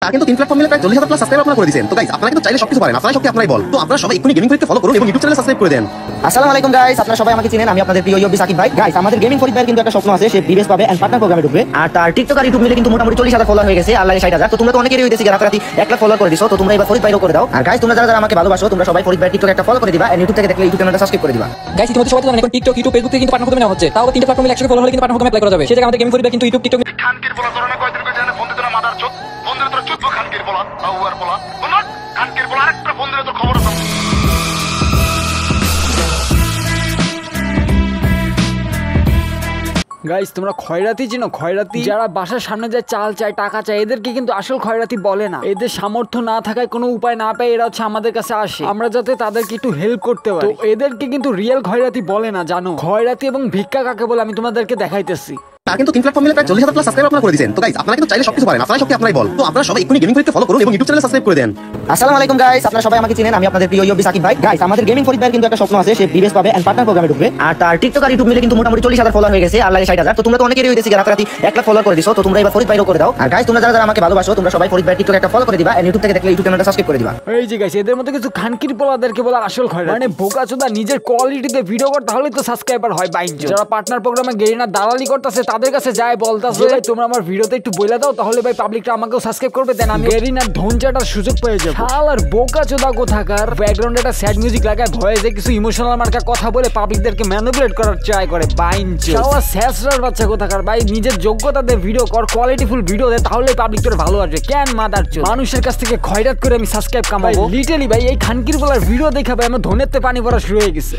তার কিন্তু 3 প্ল্যাটফর্ম মিলে প্রায় 40,000 প্লাস সাবস্ক্রাইবার আপনারা করে দিয়েছেন। তো গাইস আপনারা কিন্তু চাইলে সবকিছু পারেন, আপনারা শক্তি আপনারাই বল। তো আপনারা সবাই এক্ষুনি গেমিং ফরিদকে ফলো করুন এবং ইউটিউব চ্যানেলে সাবস্ক্রাইব করে দেন। আসসালামু আলাইকুম গাইস, আপনারা সবাই আমাকে চিনেন, আমি আপনাদের প্রিয় ইউবি সাকিব ভাই। গাইস আমাদের গেমিং ফরিদ ভাইয়ের কিন্তু একটা স্বপ্ন আছে, সে বিবেস পাবে এন্ড পার্টনার প্রোগ্রামে ঢুকবে। আর তার টিকটক আর ইউটিউব মিলে কিন্তু মোটামুটি 40,000 ফলোয়ার হয়ে গেছে, আল্লাহর 60,000। তো তোমরা তো অনেকেরই হইতেছি রাতারাতি 1 লাখ ফলোয়ার করে দিছো। তো তোমরা এবার ফরিদ ভাইরও করে দাও। আর গাইস তোমরা যারা যারা আমাকে ভালোবাসো তোমরা সবাই ফরিদ ভাই টিকটক একটা ফলো করে দিবা এন্ড ইউটিউব থেকে দেখলে ইউটিউব চ্যানেলটা সাবস্ক্রাইব করে দিবা। গাইস ইতিমধ্যে সবাই জানেন এখন টিকটক, ইউটিউব, ফেসবুক থেকে কিন্তু পার্টনার প্রোগ্রাম নেওয়া হচ্ছে। তাও 3টা প্ল্যাটফর্মে 100 ফলো হলে কিন্তু পার্টনার প্রোগ্রামে অ্যাপ্লাই করা যাবে। সেই জায়গায় আমাদের গেমিং ফরিদ ভাই কিন্তু ইউটিউব, টিকটক খানকির বলা ধরনের কয়দিন কই জানে ফোন দিতে না মাদার চোদ ফোন দিলে তোর চোদ খানকির বলা আউয়ার বলা বল খানকির বলা আরেকটা ফোন দিলে তোর খবর আছে। গাইস তোমরা খয়রাতি চিনো? খয়রাতি যারা বাসার সামনে যায় চাল চায়, টাকা চায়, এদেরকে কিন্তু আসল খয়রাতি বলে না। এদের সামর্থ্য না থাকায় কোনো উপায় না পায় এরা হচ্ছে আমাদের কাছে আসে, আমরা যাতে তাদেরকে একটু হেল্প করতে পারি। তো এদেরকে কিন্তু রিয়েল খয়রাতি বলে না, জানো? খয়রাতি এবং ভিক্ষা কাকে বলে আমি তোমাদেরকে দেখাইতেছি। তার কিন্তু 3 প্ল্যাটফর্ম মিলে প্রায় 40,000 প্লাস সাবস্ক্রাইবার আপনারা করে দিয়েছেন। তো গাইস আপনারা কিন্তু চাইলে সবকিছু পারেন, আপনারা শক্তি আপনারাই বল। তো আপনারা সবাই এক্ষুনি গেমিং ফরিদকে ফলো করুন এবং ইউটিউব চ্যানেলে সাবস্ক্রাইব করে দেন। আসসালামু আলাইকুম গাইস, আপনারা সবাই আমাকে চিনেন, আমি আপনাদের প্রিয় ইউবি সাকিব ভাই। গাইস আমাদের গেমিং ফরিদ ভাইয়ের কিন্তু একটা স্বপ্ন আছে, সে বিবেস পাবে এন্ড পার্টনার প্রোগ্রামে ঢুকবে। আর তার টিকটক আর ইউটিউব মিলে কিন্তু মোটামুটি 40,000 ফলোয়ার হয়ে গেছে, আল্লাহর 60,000। তো তোমরা তো অনেকেরই হইতেছি রাতারাতি 1 লাখ ফলোয়ার করে দিছো। তো তোমরা এবার ফরিদ ভাইরও করে দাও। আর গাইস তোমরা যারা যারা আমাকে ভালোবাসো তোমরা সবাই ফরিদ ভাই টিকটক একটা ফলো করে দিবা এন্ড ইউটিউব থেকে দেখলে ইউটিউব চ্যানেলটা সাবস্ক্রাইব করে দিবা। এই যে গাইস এদের মধ্যে কিছু খানকির পোলাদেরকে বলা আসল খয়রাতি, মানে বোকাচোদা নিজের কোয়ালিটিতে ভিডিও করতে হলে তো সাবস্ক্রাইবার হয় বাইক। যারা পার্টনার প্রোগ্রামে গেরিনা দালালি করতেছে তাদের কাছে যায় বলতাছে ভাই তোমরা আমার ভিডিওতে একটু বইলা দাও, তাহলে ভাই পাবলিকটা আমাকেও সাবস্ক্রাইব করবে, দেন আমি গেরিনার ধনচাটার সুযোগ পেয়ে যাবো। শালার বোকাচোদা কোথাকার ব্যাকগ্রাউন্ডে একটা স্যাড মিউজিক লাগায় ভয়েসে কিছু ইমোশনাল মার্কা কথা বলে পাবলিকদেরকে ম্যানিপুলেট করার ট্রাই করে বাইনচো। শালা স্যাসরার বাচ্চা কোথাকার, ভাই নিজের যোগ্যতা দিয়ে ভিডিও কর, কোয়ালিটিফুল ভিডিও দে, তাহলে পাবলিক তোর ভালো আসবে। কেন মাদারচোদ মানুষের কাছ থেকে খয়রাত করে আমি সাবস্ক্রাইব কামাবো? লিটারালি ভাই এই খানকির বলার ভিডিও দেখা ভাই আমার ধনেতে পানি পড়া শুরু হয়ে গেছে।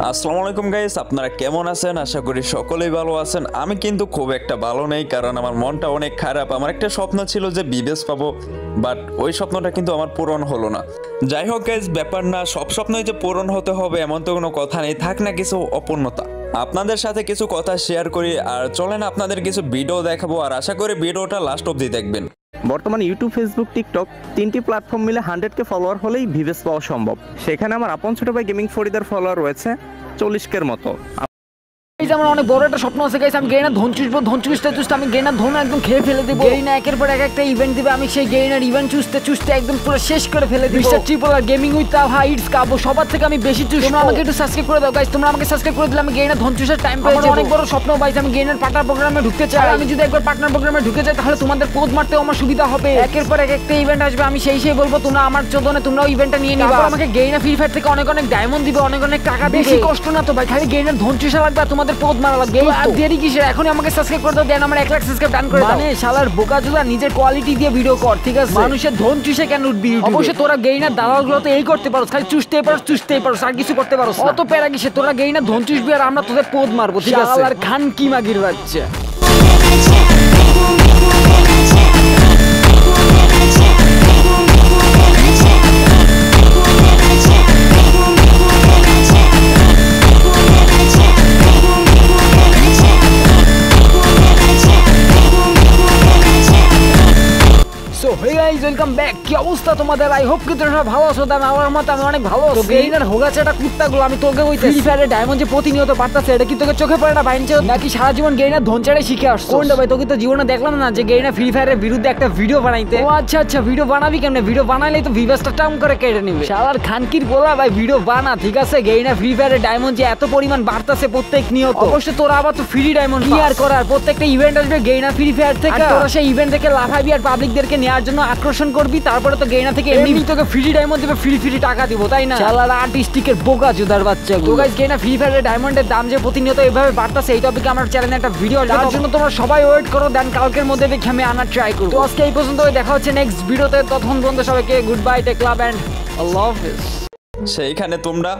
আসসালামু আলাইকুম গাইস, আপনারা কেমন আছেন? আশা করি সকলেই ভালো আছেন। আমি কিন্তু খুব একটা ভালো নেই, কারণ আমার মনটা অনেক খারাপ। আমার একটা স্বপ্ন ছিল যে বিবেস পাবো, বাট ওই স্বপ্নটা কিন্তু আমার পূরণ হলো না। যাই হোক গাইস, ব্যাপার না, সব স্বপ্নই যে পূরণ হতে হবে এমন তো কোনো কথা নেই, থাক না কিছু অপূর্ণতা। আপনাদের সাথে কিছু কথা শেয়ার করি, আর চলেন আপনাদের কিছু ভিডিও দেখাবো, আর আশা করি ভিডিওটা লাস্ট অবধি দেখবেন। বর্তমানে ইউটিউব, ফেসবুক, টিকটক 3টি প্ল্যাটফর্ম মিলে 100K ফলোয়ার হলেই ভিভেস পাওয়া সম্ভব। সেখানে আমার আপন ছোট ভাই গেমিং ফরিদের ফলোয়ার রয়েছে 40K মতো। এই যে আমার অনেক বড় একটা স্বপ্ন আছে গাইস, আমি গেরিনা ধন চুষবো, ধন চুষতে চুষতে আমি গেরিনার ধন একদম খেয়ে ফেলে দেবো। গেরিনা একের পর এক একটা ইভেন্ট দিবে, আমি সেই গেরিনার ইভেন্ট চুষতে চুষতে একদম পুরো শেষ করে ফেলে দেবো। Mister triple R gaming with Taha it's কাবো সবার থেকে আমি বেশি চুষবো। তোমরা আমাকে একটু সাবস্ক্রাইব করে দাও গাইস, তোমরা আমাকে সাবস্ক্রাইব করে দিলে আমি গেরিনা ধন চুষার টাইম পেয়ে যাবো। অনেক বড় স্বপ্ন গাইস, আমি গেরিনার পার্টনার প্রোগ্রামে ঢুকতে চাই। আমি যদি একবার পার্টনার প্রোগ্রামে ঢুকে যাই তাহলে তোমাদের পোজ মারতেও আমার সুবিধা হবে। একের পর এক একটা ইভেন্ট আসবে, আমি সেই বলবো তোমরা আমার চোদনে তোমরাও ইভেন্টটা নিয়ে নিবা। আমাকে গেরিনা ফ্রি ফায়ার থেকে অনেক অনেক ডায়মন্ড দিবে, অনেক অনেক টাকা দিবে। বেশি কষ্ট না তো ভাই, খালি গেরিনার ধন চুষা লাগবে আর তোমাদের পোজ মারা লাগবে। আর দেরি কিসের, এখনই আমাকে সাবস্ক্রাইব করে দাও, দেন আমার 1 লাখ সাবস্ক্রাইব ডান করে দাও। মানে শালার বোকাচোদা নিজের কোয়ালিটি দিয়ে ভিডিও কর, ঠিক আছে? মানুষের ধন চুষে কেন উঠবি? অবশ্যই তোরা গেরিনার দালালগুলো তো এই করতে পারো, খালি চুষতেই পারো আর কিছু করতে পারো। অত প্যারা কিসে, তোরা গেরিনার ধন চুষবি আর আমরা তোদের পোদ মারবো, ঠিক আছে? আর খান কি মাগির বাচ্চা। ওয়েলকাম ব্যাক, কি অবস্থা তোমাদের? আই হোপ কি তোমরা ভালো আছো। আমার মত আমি অনেক ভালো আছি। গেরিনার হোগাচাটা কুত্তাগুলো আমি তোকে কইতে ফ্রি ফায়ারে ডায়মন্ড যে প্রতিনিয়ত বাড়তাছে, এটা কি তোকে চোখে পড়ে না বাইনচো? নাকি সারা জীবন গেরিনার ধনচাড়ে শিখে আসছো? কোনটা ভাই, তোকে তো জীবনে দেখলাম না যে গেরিনা ফ্রি ফায়ারের বিরুদ্ধে একটা ভিডিও বানাইতে। ও আচ্ছা ভিডিও বানাবি কেমনে? ভিডিও বানাইলেই তো ভিউয়ার্সটা টাম করে কেটে নিবে। শালার খানকির বলা ভাই ভিডিও বানা, ঠিক আছে? গেরিনা ফ্রি ফায়ারে ডায়মন্ড যে এত পরিমাণ বাড়তাছে প্রত্যেক নিয়ত, অবশ্যই তোরা আবার তো ফ্রি ডায়মন্ড ক্লিয়ার করার প্রত্যেকটা ইভেন্ট আসবে গেরিনা ফ্রি ফায়ার থেকে। তোরা সেই ইভেন্ট থেকে লাফাবি আর পাবলিকদেরকে নেওয়ার জন্য আকর্ষণ করবি, তারপরে তো গেরিনা থেকে এমনি তোকে ফ্রি ডায়মন্ড দিবে, ফ্রি টাকা দিব, তাই না? শালার আর্টিস্টিকের বোকাচোদার বাচ্চা। তো গাইস গেরিনা ফ্রি ফায়ারের ডায়মন্ডের দাম যে প্রতিনিয়ত এভাবে বাড়তাছে, এই টপিকে আমার চ্যানেলে একটা ভিডিও আছে, তার জন্য তোমরা সবাই ওয়েট করো, দেন কালকের মধ্যে দেখে আমি আনার ট্রাই করব। তো আজকে এই পর্যন্ত, দেখা হচ্ছে নেক্সট ভিডিওতে। ততক্ষণ পর্যন্ত সবাইকে goodbye, take love and আল্লাহ হাফেজ। সেইখানে তোমরা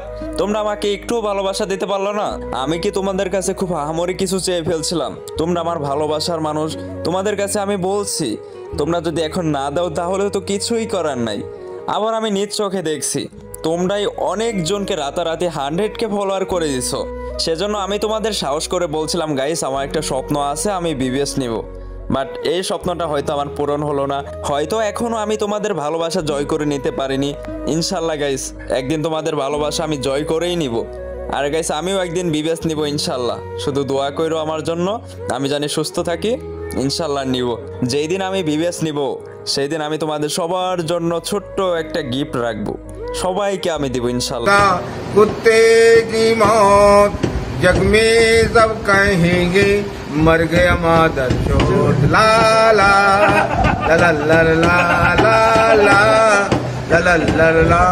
আমাকে একটু ভালোবাসা দিতে পারলো না? আমি কি তোমাদের কাছে খুব আহামরি কিছু চেয়ে ফেলছিলাম? তোমরা আমার ভালোবাসার মানুষ, তোমাদের কাছে আমি বলছি, তোমরা যদি এখন না দাও তাহলে তো কিছুই করার নাই। আবার আমি নিজ চোখে দেখছি তোমরাই অনেকজনকে রাতারাতি 100K ফলোয়ার করে দিছো। সেজন্য আমি তোমাদের সাহস করে বলছিলাম গাইস আমার একটা স্বপ্ন আছে, আমি বিবিএস নিব। বাট এই স্বপ্নটা হয়তো আমার পূরণ হলো না, হয়তো এখনো আমি তোমাদের ভালোবাসা জয় করে নিতে পারিনি। ইনশাল্লাহ গাইস একদিন তোমাদের ভালোবাসা আমি জয় করেই নিব। আর গাইস আমিও একদিন বিবেস নিব ইনশাল্লাহ, শুধু দোয়া করো আমার জন্য, আমি জানি সুস্থ থাকি, ইনশাল্লাহ নিব। যেই দিন আমি বিবেস নিব সেই দিন আমি তোমাদের সবার জন্য ছোট্ট একটা গিফট রাখবো, সবাইকে আমি দিব ইনশাল্লাহ। कुत्ते की मौत जग में सब कहेंगे, मर गया मादर चोट ला ला ला ला ला ला ला ला ला ला ला ला।